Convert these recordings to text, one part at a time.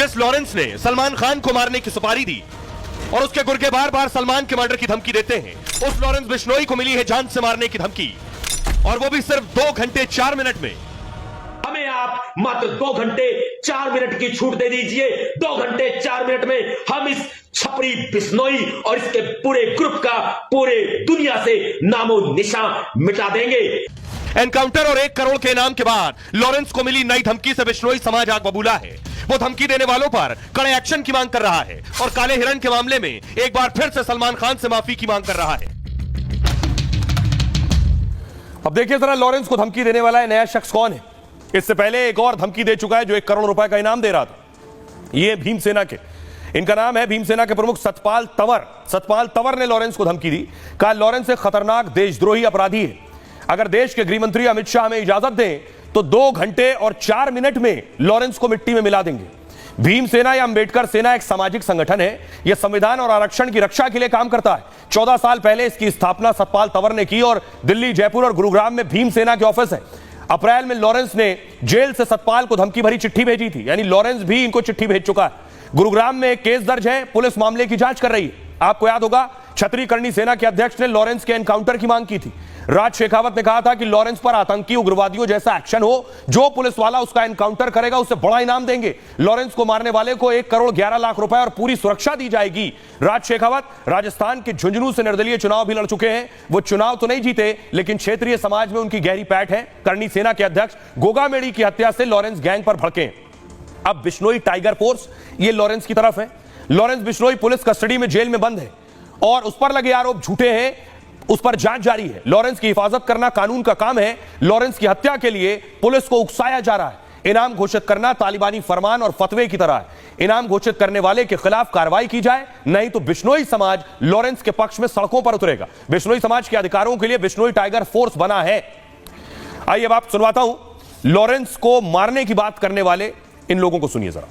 जिस लॉरेंस ने सलमान खान को मारने की सुपारी दी और उसके गुर्गे बार बार सलमान के मर्डर की धमकी देते हैं, उस लॉरेंस बिश्नोई को मिली है जान से मारने की धमकी, और वो भी सिर्फ 2 घंटे 4 मिनट में। हमें आप मात्र 2 घंटे 4 मिनट की छूट दे दीजिए। 2 घंटे 4 मिनट में हम इस छपरी बिश्नोई और इसके पूरे ग्रुप का पूरे दुनिया से नामो निशान मिटा देंगे। एनकाउंटर और 1 करोड़ के इनाम के बाद लॉरेंस को मिली नई धमकी से बिश्नोई समाज आग बबूला है। वो धमकी देने वालों पर कड़े एक्शन की मांग कर रहा है और काले हिरण के मामले में एक बार फिर से सलमान खान से माफी की मांग कर रहा है। अब देखिए जरा लॉरेंस को धमकी देने वाला है नया शख्स कौन है। इससे पहले एक और धमकी दे चुका है जो 1 करोड़ रुपए का इनाम दे रहा था। ये भीमसेना के, इनका नाम है भीमसेना के प्रमुख सतपाल तंवर। सतपाल तंवर ने लॉरेंस को धमकी दी, कहा लॉरेंस एक खतरनाक देशद्रोही अपराधी है। अगर देश के गृह मंत्री अमित शाह हमें इजाजत दें तो 2 घंटे और 4 मिनट में लॉरेंस को मिट्टी में मिला देंगे। भीमसेना या अंबेडकर सेना एक सामाजिक संगठन है। यह संविधान और आरक्षण की रक्षा के लिए काम करता है। 14 साल पहले इसकी स्थापना सतपाल तंवर ने की और दिल्ली, जयपुर और गुरुग्राम में भीमसेना के ऑफिस है। अप्रैल में लॉरेंस ने जेल से सतपाल को धमकी भरी चिट्ठी भेजी थी, यानी लॉरेंस भी इनको चिट्ठी भेज चुका है। गुरुग्राम में एक केस दर्ज है, पुलिस मामले की जांच कर रही है। आपको याद होगा छतरी करनी सेना के अध्यक्ष ने लॉरेंस के एनकाउंटर की मांग की थी। राज शेखावत ने कहा था कि लॉरेंस पर आतंकी उग्रवादियों जैसा एक्शन हो, जो पुलिस वाला उसका एनकाउंटर करेगा उसे बड़ा इनाम देंगे। लॉरेंस को मारने वाले को 1 करोड़ 11 लाख रुपए और पूरी सुरक्षा दी जाएगी। राज शेखावत राजस्थान के झुंझुनू से निर्दलीय चुनाव भी लड़ चुके हैं। वो चुनाव तो नहीं जीते, लेकिन क्षेत्रीय समाज में उनकी गहरी पैठ है। करनी सेना के अध्यक्ष गोगा मेड़ी की हत्या से लॉरेंस गैंग पर भड़के। अब बिश्नोई टाइगर फोर्स ये लॉरेंस की तरफ है। लॉरेंस बिश्नोई पुलिस कस्टडी में जेल में बंद है और उस पर लगे आरोप झूठे हैं, उस पर जांच जारी है। लॉरेंस की हिफाजत करना कानून का काम है। लॉरेंस की हत्या के लिए पुलिस को उकसाया जा रहा है। इनाम घोषित करना तालिबानी फरमान और फतवे की तरह है। इनाम घोषित करने वाले के खिलाफ कार्रवाई की जाए, नहीं तो बिश्नोई समाज लॉरेंस के पक्ष में सड़कों पर उतरेगा। बिश्नोई समाज के अधिकारों के लिए बिश्नोई टाइगर फोर्स बना है। आइए अब आप सुनवाता हूं लॉरेंस को मारने की बात करने वाले इन लोगों को, सुनिए जरा।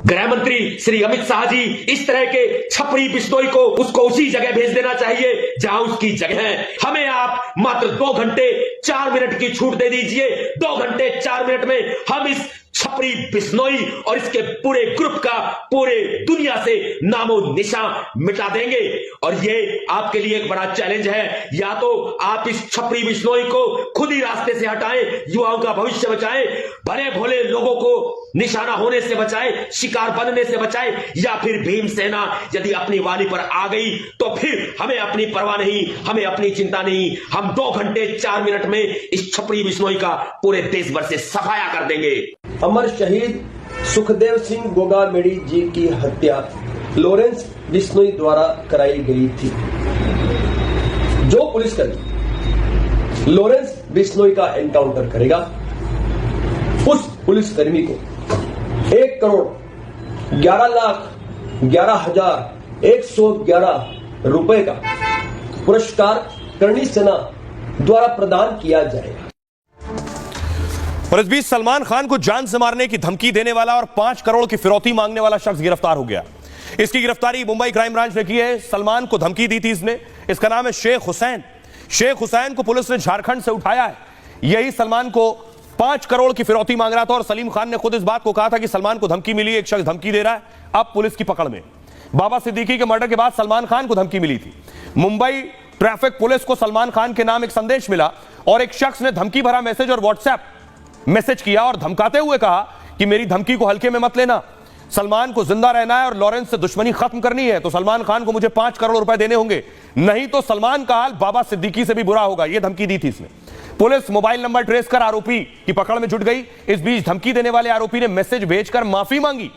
गृह मंत्री श्री अमित शाह जी, इस तरह के छपरी बिश्नोई को उसको उसी जगह भेज देना चाहिए जहां उसकी जगह है। हमें आप मात्र 2 घंटे 4 मिनट की छूट दे दीजिए। 2 घंटे 4 मिनट में हम इस छपरी बिश्नोई और इसके पूरे ग्रुप का पूरे दुनिया से नामो निशान मिटा देंगे। और ये आपके लिए एक बड़ा चैलेंज है, या तो आप इस छपरी बिश्नोई को खुद ही रास्ते से हटाएं, युवाओं का भविष्य बचाएं, भले भोले लोगों को निशाना होने से बचाएं, शिकार बनने से बचाएं, या फिर भीमसेना यदि अपनी वाली पर आ गई तो फिर हमें अपनी परवाह नहीं, हमें अपनी चिंता नहीं। हम 2 घंटे 4 मिनट में इस छपरी बिश्नोई का पूरे देश भर से सफाया कर देंगे। अमर शहीद सुखदेव सिंह गोगा मेड़ी जी की हत्या लॉरेंस बिश्नोई द्वारा कराई गई थी। जो पुलिसकर्मी लॉरेंस बिश्नोई का एनकाउंटर करेगा, उस पुलिसकर्मी को 1 करोड़ 11 लाख 11,111 रुपए का पुरस्कार करनी सेना द्वारा प्रदान किया जाएगा। और इस बीच सलमान खान को जान से मारने की धमकी देने वाला और 5 करोड़ की फिरौती मांगने वाला शख्स गिरफ्तार हो गया। इसकी गिरफ्तारी मुंबई क्राइम ब्रांच ने की है। सलमान को धमकी दी थी इसने। इसका नाम है शेख हुसैन। शेख हुसैन को पुलिस ने झारखंड से उठाया है। यही सलमान को 5 करोड़ की फिरौती मांग रहा था और सलीम खान ने खुद इस बात को कहा था कि सलमान को धमकी मिली, एक शख्स धमकी दे रहा है। अब पुलिस की पकड़ में। बाबा सिद्दीकी के मर्डर के बाद सलमान खान को धमकी मिली थी। मुंबई ट्रैफिक पुलिस को सलमान खान के नाम एक संदेश मिला और एक शख्स ने धमकी भरा मैसेज और व्हाट्सएप मैसेज किया और धमकाते हुए कहा कि मेरी धमकी को हल्के में मत लेना, सलमान को जिंदा रहना है और लॉरेंस से दुश्मनी खत्म करनी है तो सलमान खान को मुझे 5 करोड़ रुपए देने होंगे, नहीं तो सलमान का हाल बाबा सिद्दीकी से भी बुरा होगा। यह धमकी दी थी इसने। पुलिस मोबाइल नंबर ट्रेस कर आरोपी की पकड़ में जुट गई। इस बीच धमकी देने वाले आरोपी ने मैसेज भेजकर माफी मांगी,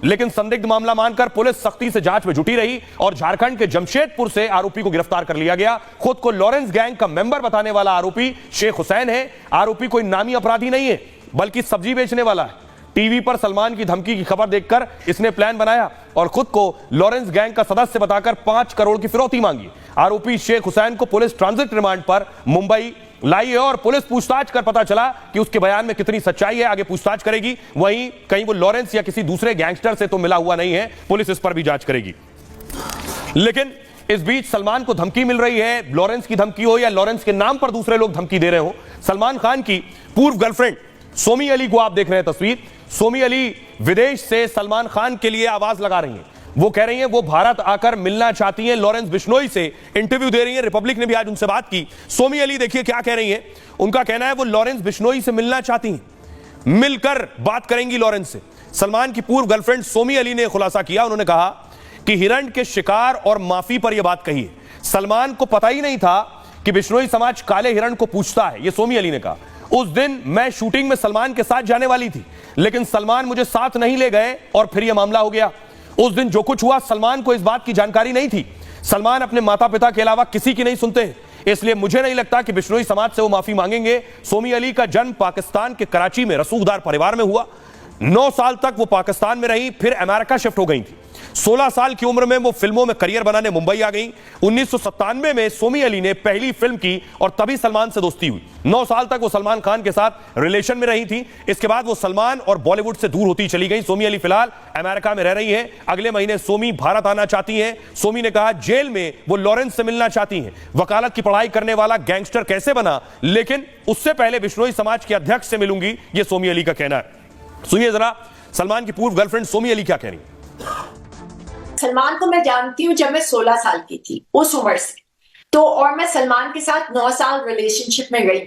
लेकिन संदिग्ध मामला मानकर पुलिस सख्ती से जांच में जुटी रही और झारखंड के जमशेदपुर से आरोपी को गिरफ्तार कर लिया गया। खुद को लॉरेंस गैंग का मेंबर बताने वाला आरोपी शेख हुसैन है। आरोपी कोई नामी अपराधी नहीं है, बल्कि सब्जी बेचने वाला है। टीवी पर सलमान की धमकी की खबर देखकर इसने प्लान बनाया और खुद को लॉरेंस गैंग का सदस्य बताकर 5 करोड़ की फिरौती मांगी। आरोपी शेख हुसैन को पुलिस ट्रांजिट रिमांड पर मुंबई लाई है और पुलिस पूछताछ कर पता चला कि उसके बयान में कितनी सच्चाई है, आगे पूछताछ करेगी। वहीं कहीं वो लॉरेंस या किसी दूसरे गैंगस्टर से तो मिला हुआ नहीं है, पुलिस इस पर भी जांच करेगी। लेकिन इस बीच सलमान को धमकी मिल रही है, लॉरेंस की धमकी हो या लॉरेंस के नाम पर दूसरे लोग धमकी दे रहे हो। सलमान खान की पूर्व गर्लफ्रेंड सोमी अली को आप देख रहे हैं तस्वीर। सोमी अली विदेश से सलमान खान के लिए आवाज लगा रही हैं। वो कह रही हैं वो भारत आकर मिलना चाहती हैं लॉरेंस बिश्नोई से, इंटरव्यू दे रही हैं। रिपब्लिक ने भी आज उनसे बात की। सोमी अली देखिए क्या कह रही हैं। उनका कहना है वो लॉरेंस बिश्नोई से मिलना चाहती हैं, मिलकर बात करेंगी लॉरेंस से। सलमान की पूर्व गर्लफ्रेंड सोमी अली ने खुलासा किया। उन्होंने कहा कि हिरण के शिकार और माफी पर यह बात कही है। सलमान को पता ही नहीं था कि बिश्नोई समाज काले हिरण को पूछता है, यह सोमी अली ने कहा। उस दिन मैं शूटिंग में सलमान के साथ जाने वाली थी, लेकिन सलमान मुझे साथ नहीं ले गए और फिर यह मामला हो गया। उस दिन जो कुछ हुआ सलमान को इस बात की जानकारी नहीं थी। सलमान अपने माता पिता के अलावा किसी की नहीं सुनते हैं, इसलिए मुझे नहीं लगता कि बिश्नोई समाज से वो माफी मांगेंगे। सोमी अली का जन्म पाकिस्तान के कराची में रसूखदार परिवार में हुआ। 9 साल तक वो पाकिस्तान में रही, फिर अमेरिका शिफ्ट हो गई थी। 16 साल की उम्र में वो फिल्मों में करियर बनाने मुंबई आ गई। 1997 में सोमी अली ने पहली फिल्म की और तभी सलमान से दोस्ती हुई। 9 साल तक वो सलमान खान के साथ रिलेशन में रही थी। इसके बाद वो सलमान और बॉलीवुड से दूर होती चली गई। सोमी अली फिलहाल अमेरिका में रह रही है। अगले महीने सोमी भारत आना चाहती हैं। सोमी ने कहा जेल में वो लॉरेंस से मिलना चाहती हैं। वकालत की पढ़ाई करने वाला गैंगस्टर कैसे बना, लेकिन उससे पहले बिश्नोई समाज के अध्यक्ष से मिलूंगी, ये सोमी अली का कहना है। सुनिए जरा सलमान की पूर्व गर्लफ्रेंड सोमी अली क्या कह रही है। सलमान को मैं जानती हूँ जब मैं 16 साल की थी, उस उम्र से तो, और मैं सलमान के साथ 9 साल रिलेशनशिप में रही।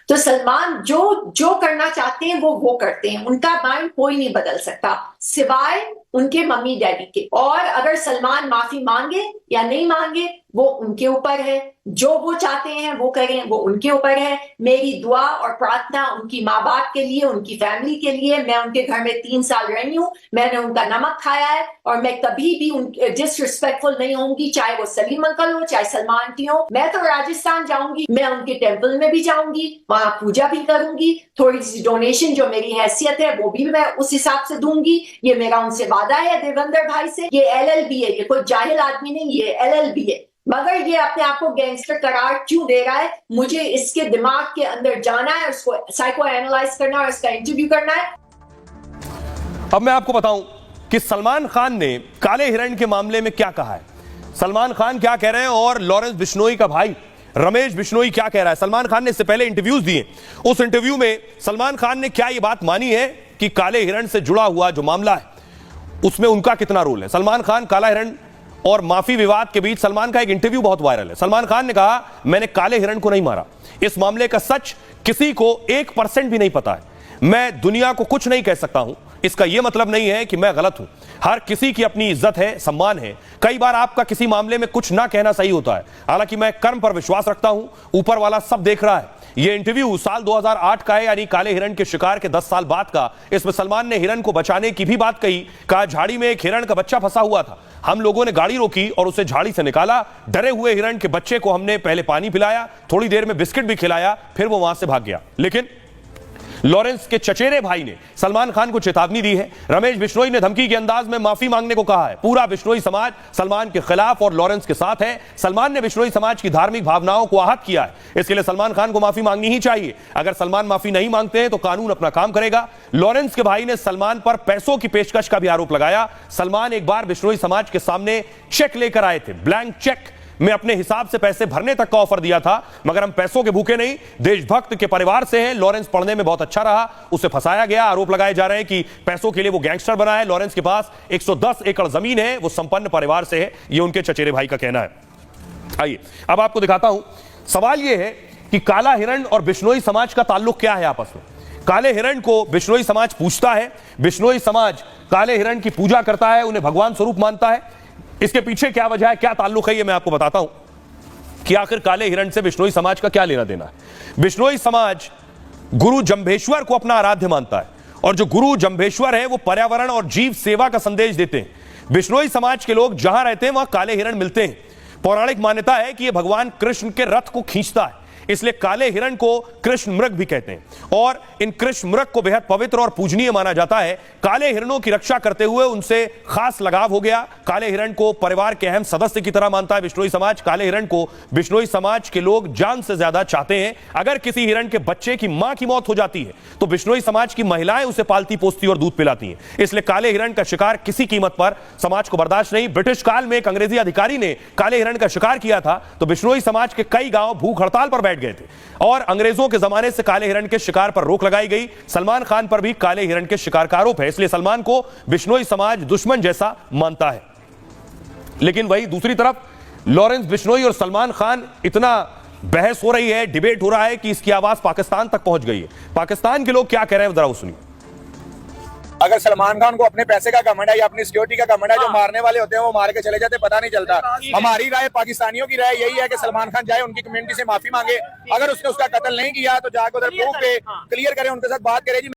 तो सलमान जो करना चाहते हैं वो करते हैं। उनका माइंड कोई नहीं बदल सकता सिवाय उनके मम्मी डैडी के। और अगर सलमान माफी मांगे या नहीं मांगे वो उनके ऊपर है। जो वो चाहते हैं वो करें, वो उनके ऊपर है। मेरी दुआ और प्रार्थना उनकी माँ बाप के लिए, उनकी फैमिली के लिए। मैं उनके घर में 3 साल रही हूँ, मैंने उनका नमक खाया है और मैं कभी भी डिसरिस्पेक्टफुल नहीं होंगी, चाहे वो सलीम अंकल हो चाहे सलमान आंटी हो। मैं तो राजस्थान जाऊंगी, मैं उनके टेम्पल में भी जाऊंगी, वहां पूजा भी करूंगी। थोड़ी सी डोनेशन जो मेरी हैसियत है वो भी मैं उस हिसाब से दूंगी। ये मेरा उनसे वादा है देवेंद्र भाई से। ये LLB है, ये कोई जाहिल आदमी नहीं, ये LLB है। मगर ये अपने आप को गैंगस्टर करार क्यों दे रहा है, मुझे इसके दिमाग के अंदर जाना है, उसको साइको एनालाइज करना है, उसका इंटरव्यू करना है। अब मैं आपको बताऊं कि सलमान खान ने काले हिरण के मामले में क्या कहा है। सलमान खान क्या कह रहे हैं और लॉरेंस बिश्नोई का भाई रमेश बिश्नोई क्या कह रहा है। सलमान खान ने इससे पहले इंटरव्यूज दिए। उस इंटरव्यू में सलमान खान ने क्या ये बात मानी है कि काले हिरण से जुड़ा हुआ जो मामला है उसमें उनका कितना रोल है। सलमान खान काला हिरण और माफी विवाद के बीच सलमान का एक इंटरव्यू बहुत वायरल है। सलमान खान ने कहा मैंने काले हिरण को नहीं मारा, इस मामले का सच किसी को 1% भी नहीं पता है, मैं दुनिया को कुछ नहीं कह सकता हूं। इसका यह मतलब नहीं है कि मैं गलत हूं, हर किसी की अपनी इज्जत है, सम्मान है। कई बार आपका किसी मामले में कुछ ना कहना सही होता है, हालांकि मैं कर्म पर विश्वास रखता हूं, ऊपर वाला सब देख रहा है। यह इंटरव्यू साल 2008 का है, यानी काले हिरण के शिकार के 10 साल बाद का। इसमें सलमान ने हिरण को बचाने की भी बात कही। कहा झाड़ी में एक हिरण का बच्चा फंसा हुआ था, हम लोगों ने गाड़ी रोकी और उसे झाड़ी से निकाला। डरे हुए हिरण के बच्चे को हमने पहले पानी पिलाया, थोड़ी देर में बिस्किट भी खिलाया, फिर वो वहां से भाग गया। लेकिन लॉरेंस के चचेरे भाई ने सलमान खान को चेतावनी दी है। रमेश बिश्नोई ने धमकी के अंदाज में माफी मांगने को कहा है। पूरा बिश्नोई समाज सलमान के खिलाफ और लॉरेंस के साथ है। सलमान ने बिश्नोई समाज की धार्मिक भावनाओं को आहत किया है, इसके लिए सलमान खान को माफी मांगनी ही चाहिए। अगर सलमान माफी नहीं मांगते हैं तो कानून अपना काम करेगा। लॉरेंस के भाई ने सलमान पर पैसों की पेशकश का भी आरोप लगाया। सलमान एक बार बिश्नोई समाज के सामने चेक लेकर आए थे, ब्लैंक चेक में अपने हिसाब से पैसे भरने तक का ऑफर दिया था, मगर हम पैसों के भूखे नहीं, देशभक्त के परिवार से हैं। लॉरेंस पढ़ने में बहुत अच्छा रहा, उसे फंसाया गया। आरोप लगाए जा रहे हैं कि पैसों के लिए वो गैंगस्टर बना है। लॉरेंस के पास 110 एकड़ जमीन है, वो संपन्न परिवार से है, ये उनके चचेरे भाई का कहना है। आइए अब आपको दिखाता हूं। सवाल यह है कि काला हिरण और बिश्नोई समाज का ताल्लुक क्या है आपस में। काले हिरण को बिश्नोई समाज पूजता है, बिश्नोई समाज काले हिरण की पूजा करता है, उन्हें भगवान स्वरूप मानता है। इसके पीछे क्या वजह है, क्या ताल्लुक है, ये मैं आपको बताता हूं कि आखिर काले हिरण से बिश्नोई समाज का क्या लेना देना है। बिश्नोई समाज गुरु जंभेश्वर को अपना आराध्य मानता है और जो गुरु जंभेश्वर है वो पर्यावरण और जीव सेवा का संदेश देते हैं। बिश्नोई समाज के लोग जहां रहते हैं वहां काले हिरण मिलते हैं। पौराणिक मान्यता है कि यह भगवान कृष्ण के रथ को खींचता है, इसलिए काले हिरण को कृष्ण मृग भी कहते हैं और इन कृष्ण मृग को बेहद पवित्र और पूजनीय माना जाता है। काले हिरणों की रक्षा करते हुए उनसे खास लगाव हो गया। काले हिरण को परिवार के अहम सदस्य की तरह मानता है बिश्नोई समाज। काले हिरण को बिश्नोई समाज के लोग जान से ज्यादा चाहते हैं। अगर किसी हिरण के बच्चे की मां की मौत हो जाती है तो बिश्नोई समाज की महिलाएं उसे पालती पोसती और दूध पिलाती हैं, इसलिए काले हिरण का शिकार किसी कीमत पर समाज को बर्दाश्त नहीं। ब्रिटिश काल में एक अंग्रेजी अधिकारी ने काले हिरण का शिकार किया था तो बिश्नोई समाज के कई गांव भूख हड़ताल पर बैठ गए थे और अंग्रेजों के जमाने से काले हिरण के शिकार पर रोक लगाई गई। सलमान खान पर भी काले हिरण के शिकार का आरोप है, इसलिए सलमान को बिश्नोई समाज दुश्मन जैसा मानता है। लेकिन वही दूसरी तरफ लॉरेंस बिश्नोई और सलमान खान, इतना बहस हो रही है, डिबेट हो रहा है कि इसकी आवाज पाकिस्तान तक पहुंच गई है। पाकिस्तान के लोग क्या कह रहे हैं जरा वो सुनिए। अगर सलमान खान को अपने पैसे का घमंड है या अपनी सिक्योरिटी का घमंड है, जो मारने वाले होते हैं वो मार के चले जाते, पता नहीं चलता। हमारी राय, पाकिस्तानियों की राय यही है कि सलमान खान जाए, उनकी कम्युनिटी से माफी मांगे, अगर उसने उसका कत्ल नहीं किया तो जाकर उधर प्रूफ पे क्लियर करें, उनके साथ बात करें।